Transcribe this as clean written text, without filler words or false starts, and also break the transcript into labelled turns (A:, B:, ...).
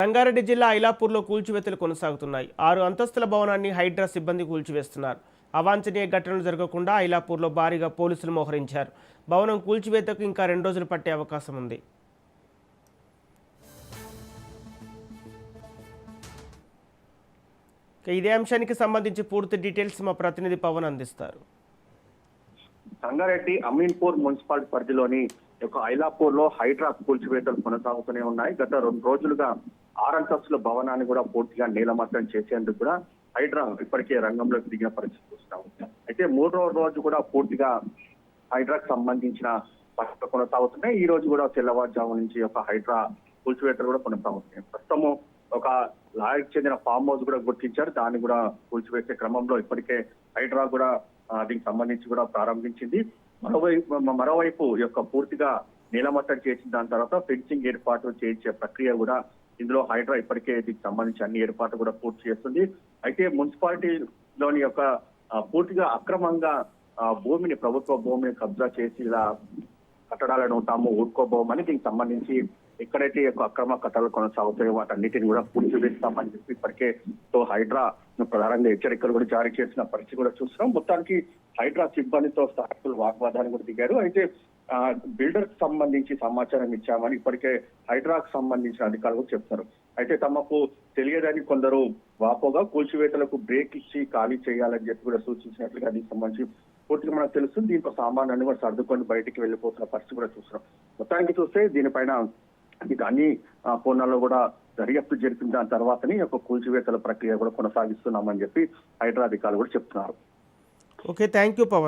A: రంగారెడ్డి జిల్లా ఐలాపూర్లో కూల్చివేతలు కొనసాగుతున్నాయి. 6 అంతస్తుల భవనాన్ని హైడ్రా సిబ్బంది కూల్చివేస్తున్నారు. అవాంఛనీయ ఘటనలు జరగకుండా ఐలాపూర్లో భారీగా పోలీసులు మోహరించారు. భవనం కూల్చివేతకు ఇంకా 2 రోజులు పట్టే అవకాశం ఉంది. ఇదే అంశానికి సంబంధించి పూర్తి డీటెయిల్స్ మా ప్రతినిధి పవన్ అందిస్తారు.
B: సంగారెడ్డి అమీన్పూర్ మున్సిపాలిటీ పరిధిలోని ఐలాపూర్ లో హైడ్రా కూల్చివేతలు కొనసాగుతూనే ఉన్నాయి. గత 2 రోజులుగా 6 అంతస్తుల భవనాన్ని కూడా పూర్తిగా నీలమట్టం చేసేందుకు కూడా హైడ్రా ఇప్పటికే రంగంలోకి దిగిన పరిస్థితి చూస్తున్నాం. అయితే 3వ రోజు కూడా పూర్తిగా హైడ్రాకు సంబంధించిన పనులు కొనసాగుతున్నాయి. ఈ రోజు కూడా తెల్లవారుజాము నుంచి హైడ్రా కూల్చివేతలు కూడా కొనసాగుతున్నాయి. ప్రస్తుతము ఒక లాయర్కి చెందిన ఫామ్ హౌస్ కూడా గుర్తించారు. దాన్ని కూడా కూల్చివేసే క్రమంలో ఇప్పటికే హైడ్రా కూడా దీనికి సంబంధించి కూడా ప్రారంభించింది. మరోవైపు పూర్తిగా నీలమట్టం చేసిన దాని తర్వాత ఫెన్సింగ్ ఏర్పాటు చేయించే ప్రక్రియ కూడా ఇందులో హైడ్రా ఇప్పటికే దీనికి సంబంధించి అన్ని ఏర్పాట్లు కూడా పూర్తి చేస్తుంది. అయితే మున్సిపాలిటీలోని పూర్తిగా అక్రమంగా భూమిని, ప్రభుత్వ భూమిని కబ్జా చేసి ఇలా కట్టడాలను తాము ఊరుకోబోమని దీనికి సంబంధించి ఎక్కడైతే అక్రమ కట్టడాలు కొనసాగుతాయో వాటన్నిటిని కూడా కూల్చివేస్తామని చెప్పి ఇప్పటికే హైడ్రా ప్రధానంగా హెచ్చరికలు కూడా జారీ చేసిన పరిస్థితి కూడా చూస్తున్నాం. మొత్తానికి హైడ్రా సిబ్బందితో స్థానికులు వాగ్వాదాన్ని కూడా దిగారు. అయితే బిల్డర్ కి సంబంధించి సమాచారం ఇచ్చామని ఇప్పటికే హైడ్రాకు సంబంధించిన అధికారులు కూడా చెప్తారు. అయితే తమకు తెలియదని కొందరు వాపోగా కూల్చివేతలకు బ్రేక్ ఇచ్చి ఖాళీ చేయాలని చెప్పి కూడా సూచించినట్లుగా దీనికి సంబంధించి పూర్తిగా మనకు తెలుస్తుంది. దీంట్లో సామాన్యాన్ని కూడా సర్దుకొని బయటికి వెళ్ళిపోతున్న పరిస్థితి కూడా చూస్తున్నాం. మొత్తానికి చూస్తే దీనిపైన అన్ని కోణాల్లో కూడా దర్యాప్తు జరిపిన దాని తర్వాతనే కూల్చివేతల ప్రక్రియ కూడా కొనసాగిస్తున్నామని చెప్పి హైడ్రా అధికారులు కూడా చెప్తున్నారు.
A: Okay, thank you Pawan.